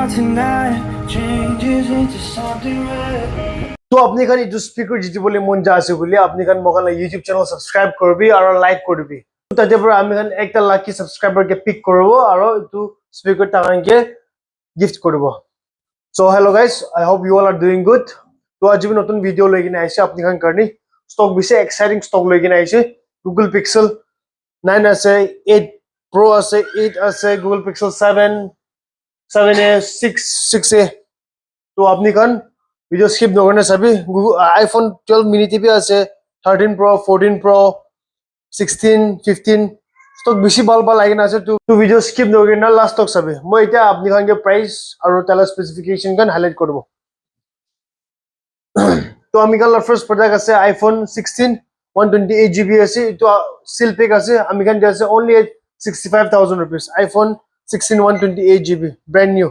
tonight changes into something red. তো আপনি খান এই স্পিকার জিতে বলে মন যা আছে বলে আপনি খান মোকান ইউটিউব চ্যানেল সাবস্ক্রাইব করবি আর লাইক করবি তাতে পরে আমি খান একটা লাকি সাবস্ক্রাইবারকে পিক করব আর একটু স্পিকার টাকাকে গিফট করব so hello guys I hope you all are doing good তো আজ আমি নতুন ভিডিও লৈ কিনে আইছে আপনি খান কারণে স্টক বেশি এক্সাইটিং স্টক লৈ কিনে আইছে গুগল পিক্সেল 9 আছে 8 প্রো আছে 8 আছে গুগল পিক্সেল 7 7a 6a তো আপনি খান ভিডিও স্কিপ নকরনে সবই আইফোন 12 মিনি টিভি আছে 13 প্রো 14 প্রো 16 15 স্টক বেশি ভাল লাগেনা আছে তো ভিডিও স্কিপ নকরনে লাস্ট তক সবই মই এটা আপনি খানকে প্রাইস আর তালা স্পেসিফিকেশন গান হাইলাইট করব তো আমি কাল ফার্স্ট প্রোডাক্ট আছে আইফোন 16 128GB আছে তো সিল পেক আছে আমি খান আছে only 65000 rupees iPhone 16 128GB brand new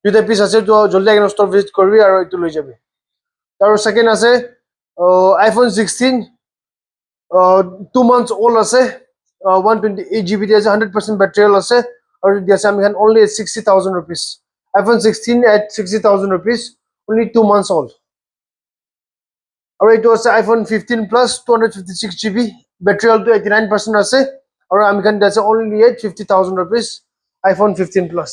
দুটা পিস আছে তো জলদি আগে স্টোর ভিজিট করবি আর একটু লই যাবি তার সেকেন্ড আছে আইফোন 16 2 months old আছে 128GB আছে 100% ব্যাটারি আছে আর দিছে আমি খান only 60000 rupees iPhone 16 at 60000 rupees only 2 months old আর এটা আছে iPhone 15 plus 256GB ব্যাটারি তো 89% আছে আর আমি খান দিছে only 50000 rupees iPhone 15 plus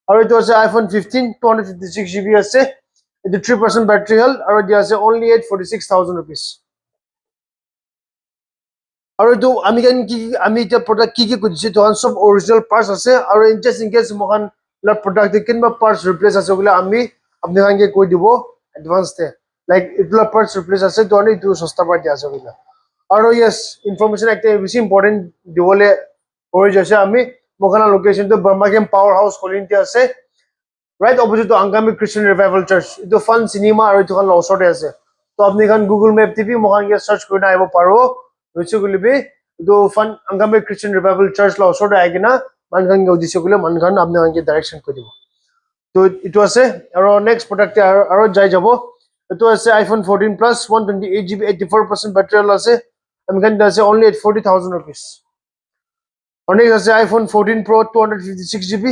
আর এটা আছে iPhone 15 256GB আছে এটা 3% ব্যাটারি হেলথ আর এটা আছে only 46000 rupees আর এটা আমি কেন কি আমি এটা প্রোডাক্ট কি কইছি তো সব অরিজিনাল পার্টস আছে আর জাস্ট ইন কেস মহান প্রোডাক্ট কিংবা পার্টস রিপ্লেস আছে ওগুলো আমি আপনাকে কই দিব অ্যাডভান্স তে লাইক এগুলো পার্টস রিপ্লেস আছে তো অনেক একটু সস্তা পার্টি আছে ওগুলো আর ইয়েস ইনফরমেশন একটা বেশি ইম্পর্টেন্ট দিবলে হয়ে যাচ্ছে আমি মোখানা লোকেশন তো বার্মাগেম পাওয়ার হাউস কলিনতে আছে রাইট অপোজিট টু আঙ্গামি খ্রিস্টান রিভাইভাল চার্চ এটা ফান সিনেমা আর এটা খান ওচৰতে আছে তো আপনি খান গুগল ম্যাপ টিপি মোখান গিয়ে সার্চ করে আইব পারো রইছে গুলিবি তো ফান আঙ্গামি খ্রিস্টান রিভাইভাল চার্চ লা ওচৰতে আই কিনা মানখান গিয়ে দিছে গুলে মানখান আপনি আঙ্গে ডাইরেকশন করে দিব তো এটা আছে আর নেক্সট প্রোডাক্টে আর যাই যাব এটা আছে আইফোন 14 প্লাস 128GB 84% ব্যাটারি আছে আমি খান আছে only 40000 rupees অনেক আছে আইফোন 14 প্রো 256GB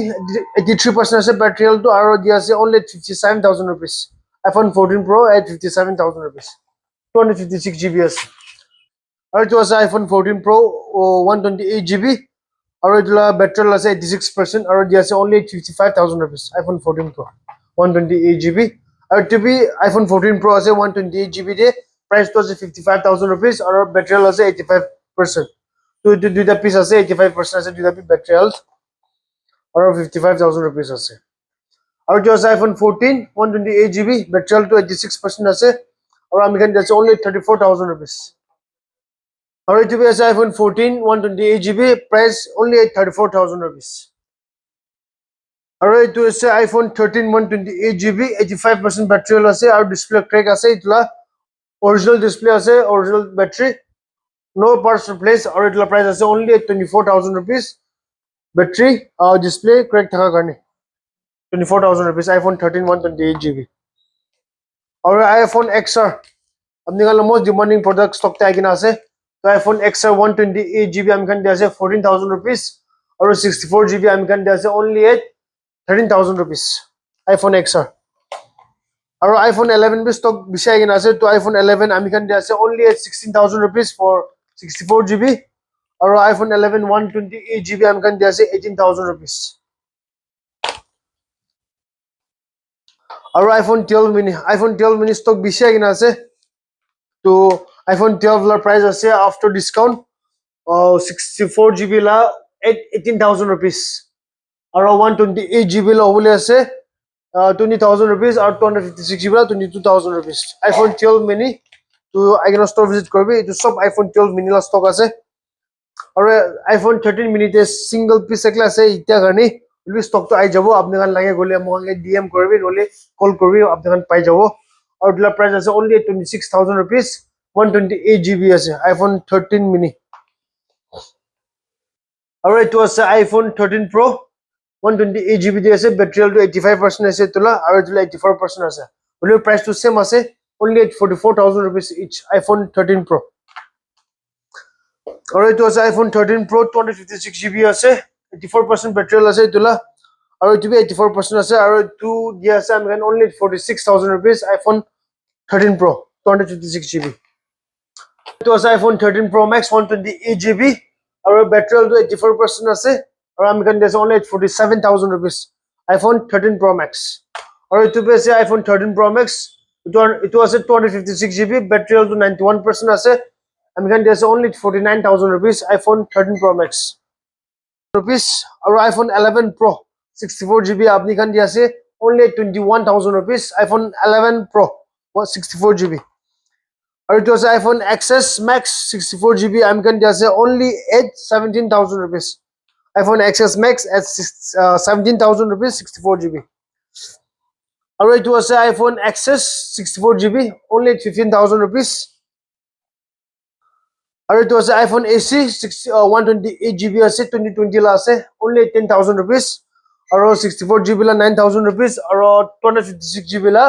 83% আছে ব্যাটারি হেলথ আর দিয়া আছে only 57000 rupees iPhone 14 pro at 57000 rupees 256GB আছে আর এটা আছে আইফোন 14 প্রো 128GB আর এটা ব্যাটারি আছে 86% আর দিয়া আছে only 55000 rupees iPhone 14 pro 128GB আর টিভি আইফোন 14 প্রো আছে 128GB দে প্রাইস তো আছে 55000 rupees আর ব্যাটারি আছে 85% তো দুইটা পিস আছে 85% আছে দুইটা পিস ব্যাটারি হেলথ আর 55000 rupees আছে আর যে আছে আইফোন 14 128GB ব্যাটারি হেলথ তো 86% আছে আর আমি এখানে আছে only 34000 rupees আর এই টিভি আছে iPhone 14 128GB price only 34000 rupees আর এই তো আছে আইফোন 13 128GB 85% ব্যাটারি হেলথ আছে আর ডিসপ্লে ক্র্যাক আছে এটা অরিজিনাল ডিসপ্লে আছে original battery no parts replace or it price আছে only 24000 rupees battery display correct থাকা কারণে 24000 rupees iPhone 13 128GB और iPhone XR আপনি কাল মোস্ট ডিমান্ডিং প্রোডাক্ট স্টক তে আইকিনা আছে তো iPhone XR 128GB আমি খান দিয়ে আছে 14000 rupees और 64GB আমি খান দিয়ে আছে only 13000 rupees iPhone XR और iPhone 11 भी स्टॉक বেশি আইকিনা আছে তো iPhone 11 আমি খান দিয়ে আছে only 16000 rupees for 64GB और iPhone 11 128GB আমি খান দিয়ে আছে 18000 rupees और iPhone 12 mini stock বেশি আইকিনা আছে তো iPhone 12 লা প্রাইস আছে আফটার ডিসকাউন্ট 64GB লা 18000 rupees और 128GB লা হবলে আছে 20000 rupees और 256GB লা 22000 rupees iPhone 12 mini তো আইকিনা স্টোর ভিজিট করবি এটা সব আইফোন 12 মিনি লা স্টক আছে আর আইফোন 13 মিনিতে সিঙ্গেল পিস একলা আছে ইটা গানি ওই স্টক তো আই যাব আপনি গান লাগে গলে আমাকে ডিএম করবি নলে কল করবি আপনি গান পাই যাব আর ডিলা প্রাইস আছে only 26000 rupees 128GB আছে আইফোন 13 মিনি আর এটা আছে আইফোন 13 প্রো 128GB দিয়ে আছে ব্যাটারি হেলথ 85% আছে তোলা আর এটা 84% আছে ওই প্রাইস তো সেম আছে only 44000 rupees each iPhone 13 Pro और it was iPhone 13 Pro 256GB আছে 84% ব্যাটারি আছে তোলা আৰু এইটো 84% আছে আৰু এইটো দিয়া আছে আমি only 46,000 rupees iPhone 13 Pro 256GB এইটো আছে iPhone 13 Pro Max 128GB আৰু battery টো 84% আছে আৰু আমি kan দিছে only 47,000 rupees iPhone 13 Pro Max আৰু এইটো আছে iPhone 13 Pro Max itu আছে 256GB battery টো 91% আছে আমি kan দিছে only 49,000 rupees iPhone 13 Pro Max rupees আৰু iPhone 11 Pro 64GB আপনি kan দিছে only 21,000 rupees iPhone 11 Pro 64GB আৰু itu আছে iPhone XS Max 64GB আমি kan দিছে only 17,000 rupees iPhone XS Max at 17,000 rupees 64GB আৰু itu আছে iPhone XS 64GB only 15,000 rupees আৰু itu আছে iPhone AC 128GB আছে 2020 la আছে only 10,000 rupees আৰু 64GB la 9,000 rupees আৰু 256GB la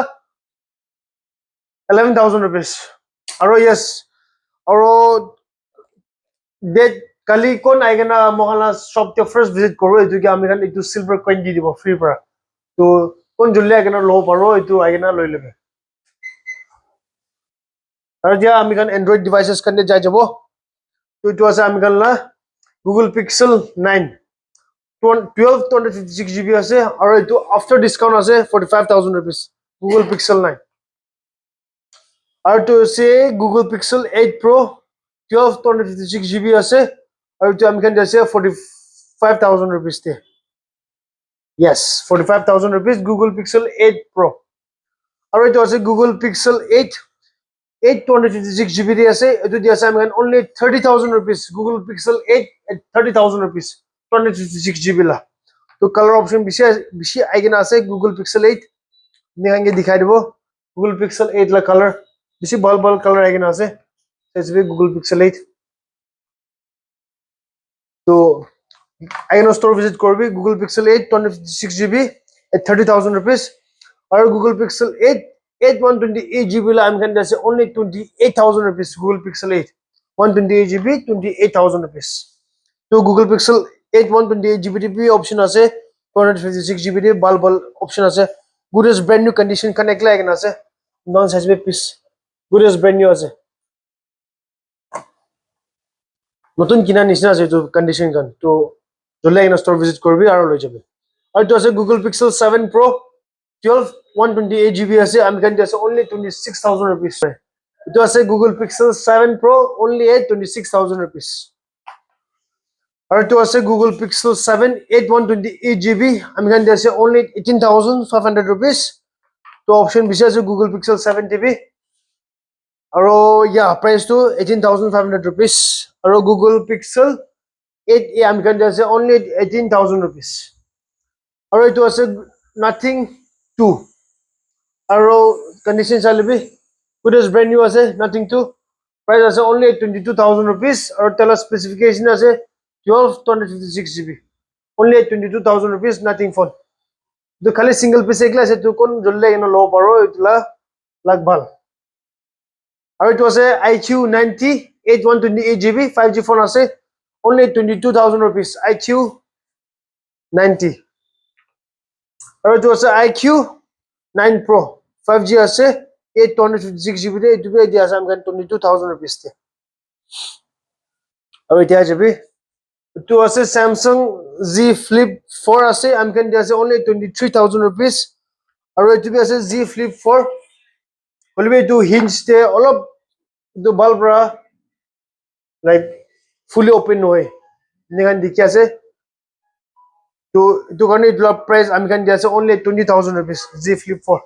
11,000 rupees আৰু yes আৰু date kali kon aigena mohana shop te first visit koro etu ki ami kan itu silver coin di dibo free para to kon julle aigena lo paro etu aigena loi lebe আৰু dia ami kan Android devices kan jai jabo to itu ase ami kan la Google Pixel 9 12 256GB ase আৰু etu after discount ase 45,000 rupees Google Pixel 9 আৰু to ase Google Pixel 8 Pro 12 256GB ase আৰু to আমি kan ase 45,000 rupees te yes 45,000 rupees Google Pixel 8 Pro আৰু etu ase Google Pixel 8 256GB di ase etu di ase ami kan only 30,000 rupees Google Pixel 8 at 30,000 rupees 256GB la to color option bishi aigena ase Google Pixel 8 ni hange dikhai dibo Google Pixel 8 la color bishi bal color aigena ase SB Google Pixel 8 to aigena store visit korbi Google Pixel 8 256GB at 30,000 rupees or Google Pixel 8 128GB la am kan dase only 28,000 rupees Google Pixel 8 128GB 28,000 rupees to Google Pixel 8 128GB bi option ase 256GB di bal option ase good as brand new condition connect la aigena ase non size be piece good as brand new ase নতুন কিনা নিচিনা আছে তো condition kan to জলে আইনা store visit korbi aro loi jabe আৰু to আছে Google Pixel 7 Pro 12 128GB ase আমি kan ase only 26,000 rupees to ase Google Pixel 7 Pro only at 26,000 rupees আৰু to ase Google Pixel 7 128GB আমি kan ase only 18,500 rupees to option bishi ase Google Pixel 7 TV আৰু yeah price to 18,500 rupees আৰু Google Pixel 8 আমি kan ase only 18,000 rupees আৰু etu ase nothing 2 আৰু condition chalibi good as brand new ase nothing 2 price ase only 22,000 rupees আৰু tela specification ase 12 256GB only 22,000 rupees nothing phone to khali single piece ekla ase to kon jolle eno lo paro itla lag bhal আৰু etu ase IQ 90 128GB 5G phone ase only 22,000 rupees IQ 90 আৰু etu ase IQ 9 Pro 5G ase 256GB de etu be dia ase am kan 22,000 rupees te আৰু এতিয়া যাবি etu ase Samsung Z Flip 4 ase am kan dia ase only 23,000 rupees আৰু etu be ase Z Flip 4 holbe etu hinge te olop etu balbra like fully open hoy ningan dikhi ase to etu karone etu price am kan dia ase only 20,000 rupees Z Flip 4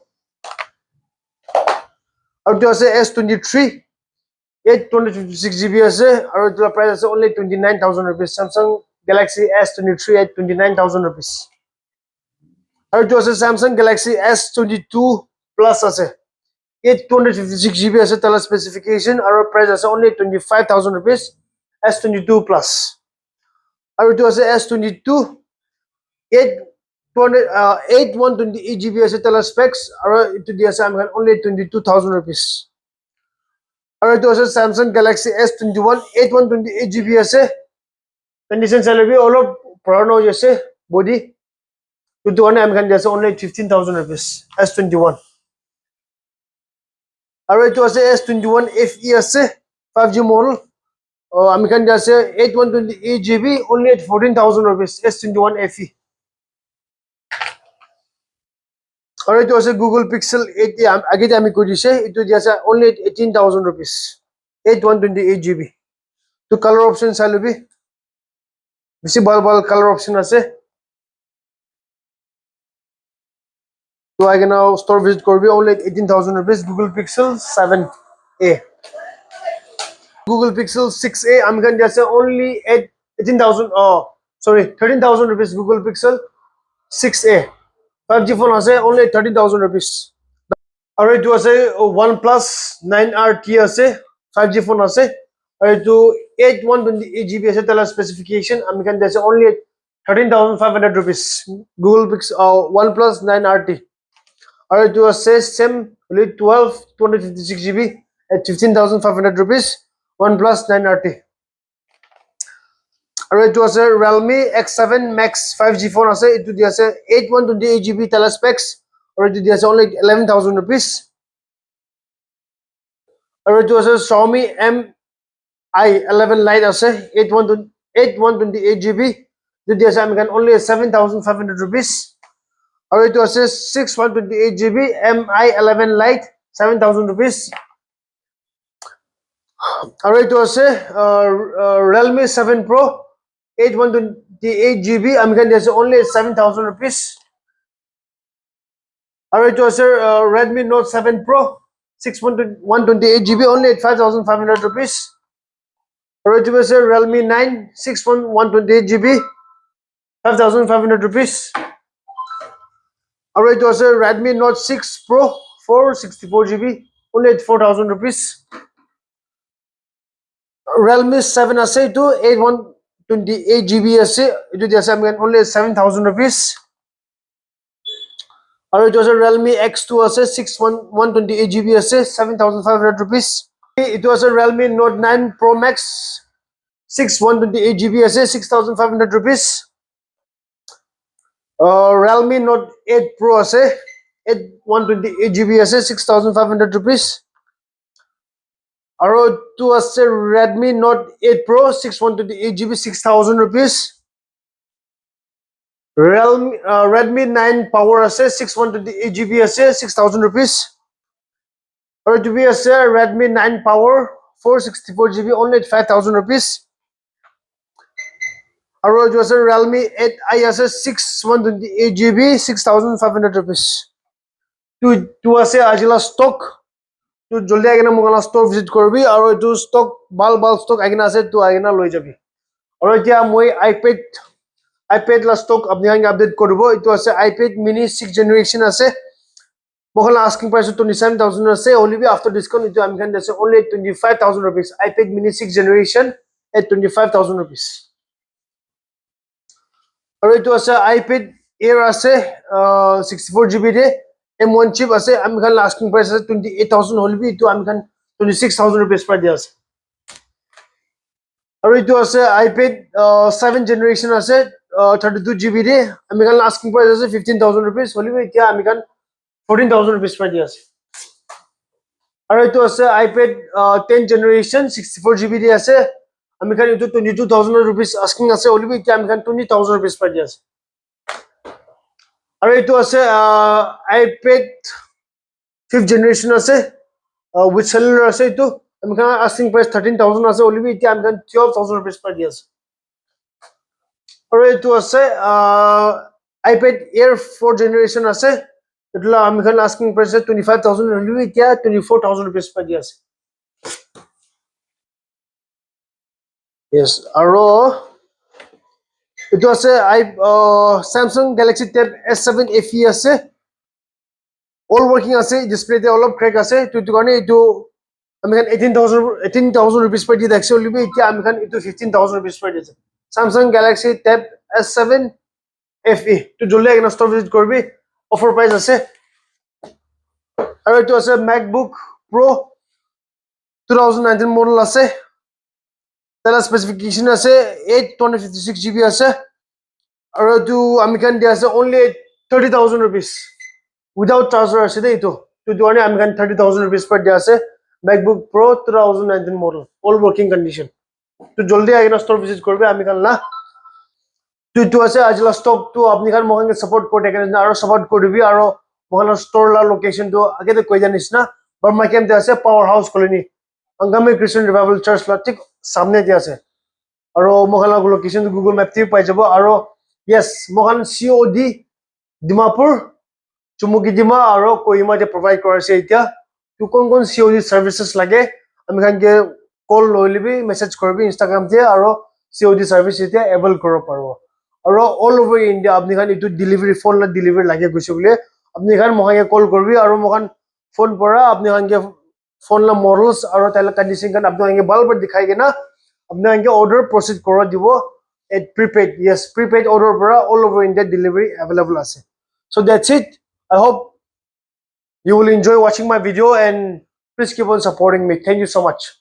আৰু etu ase S23 256GB ase আৰু etu price ase only 29,000 rupees Samsung Galaxy S23 at 29,000 rupees আৰু etu ase Samsung Galaxy S22 Plus ase 256GB ase tala specification আৰু price ase only 25,000 rupees S22 Plus আৰু etu ase S22 128GB ase tala specs আৰু etu di ase am only 22,000 rupees আৰু etu ase Samsung Galaxy S21 128GB ase condition chalebi olop purano hoise body এইটো কাৰণে আমি খান দিয়া আছে only 15,000 rupees S21 আৰু এইটো আছে S21 FE আছে 5G model আমি খান দিয়া আছে 8128GB only at 14,000 rupees S21 FE আৰু এইটো আছে Google Pixel 8 আগতে আমি কৈ দিছে এইটো দিয়া আছে only at 18,000 rupees 8128GB তো কালাৰ অপচন চাই লবি বেছি ভাল ভাল কালাৰ অপচন আছে তো I can now store visit korbi only at 18,000 rupees Google Pixel 7a Google Pixel 6a I'm going to say only at 18,000 sorry 13,000 rupees Google Pixel 6a 5G phone ase only 13,000 rupees আৰু এইটো আছে OnePlus 9RT আছে 5G phone আছে আৰু এইটো 8128GB আছে তাৰ specification আমি kan আছে only at 13,500 rupees Google Pixel OnePlus 9RT আৰু এইটো আছে same only 256GB at 15,500 rupees OnePlus 9RT আৰু এইটো আছে Realme X7 Max 5G phone আছে এইটো দি আছে 8128GB tele specs আৰু এইটো দি আছে only 11,000 rupees আৰু এইটো আছে Xiaomi Mi11 Lite আছে 8128GB এইটো দি আছে আমি kan only 7,500 rupees আৰু এইটো আছে 6128GB Mi11 Lite 7,000 rupees আৰু এইটো আছে Realme 7 Pro 8128GB আমি kan দিছে only 7,000 rupees আৰু এইটো আছে Redmi Note 7 Pro 128GB only at 5,500 rupees আৰু এইটো আছে Realme 9 128GB 5,500 rupees আৰু এইটো আছে Redmi Note 6 Pro 464GB only at 4,000 rupees Realme 7 আছে এইটো 8128GB আছে এইটো দি আছে আমি only 7,000 rupees আৰু এইটো আছে Realme X2 আছে 128GB আছে 7,500 rupees এইটো আছে Realme Note 9 Pro Max 128GB আছে 6,500 rupees Realme Note 8 Pro আছে 128GB আছে 6,500 rupees আৰু এইটো আছে Redmi Note 8 Pro 128GB 6,000 rupees Redmi 9 Power আছে 128GB আছে 6,000 rupees আৰু এইটো আছে Redmi 9 Power 464GB only at 5,000 rupees আৰু এইটো আছে Realme 8i আছে 128GB 6,500 rupees তো আছে আজিলা stock তো জলদি আগিনা মোকালা store visit কৰবি আৰু এইটো stock ভাল stock আগিনা আছে তো আগিনা লৈ যাবি আৰু এতিয়া মই iPad la stock apni hangi update koribo itu ase iPad mini 6th generation ase mohala asking price 27,000 ase only be after discount itu ami kan ase only 25,000 rupees iPad mini 6th generation at 25,000 rupees aru itu ase iPad Air ase 64GB de M1 chip ase ami kan asking price ase 28,000 only be itu ami kan 26,000 rupees per dia ase aru itu ase iPad 7th generation ase 32GB de ami kan asking price ase 15,000 rupees only be kya ami kan 14,000 rupees per dia ase aru itu ase iPad 10th generation 64GB de ase ami kan itu 22,000 rupees asking ase only be kya ami kan 20,000 rupees per dia ase aru itu ase iPad 5th generation ase with cellular ase itu ami kan asking price 13,000 ase only be kya ami kan 12,000 rupees per dia ase aru itu ase iPad Air 4th generation ase itla ami kan asking price 25,000 only be kya 24,000 rupees per dia ase yes aru itu ase Samsung Galaxy Tab S7 FE ase all working ase display te olop crack ase to itu karone itu ami kan 18,000 rupees per dia dakse only be kya ami kan itu 15,000 rupees per dia Samsung Galaxy Tab S7 FE to joldi agina store visit korbi offer price ase aru itu ase MacBook Pro 2019 model ase tala specification ase 856GB ase aru itu ami kan dia ase only 30,000 rupees. Without charger ase de ito. To do ani ami kan 30,000 rupees per dia ase. MacBook Pro 2019 model. All working condition. To joldi agina store visit korbe ami kan la. To ase ajla stock to apni kan mohan support kore kan aro support koribi aro mohan store la location to age de koi janis na. Burma Camp de ase Powerhouse Colony. Angami Christian Revival Church la tik samne de ase. Aro mohan la location to Google Map ti pai jabo aro yes mohan COD Dimapur chumu dima aro kohima je provide kora ase itia. To kon COD services lage ami kan ke call loilibi message korbi Instagram te aro COD service itia able koro parbo. Aro all over India apni kan itu delivery phone la delivery lage gusi bole apni kan mohan ke call korbi aro mohan phone pora apni kan ke phone la models aro tala condition kan apni kan ke bal bar dikhai ke na apni kan ke order proceed koro dibo at prepaid. Yes, prepaid order pora all over India delivery available ase. So that's it. I hope you will enjoy watching my video and please keep on supporting me. Thank you so much.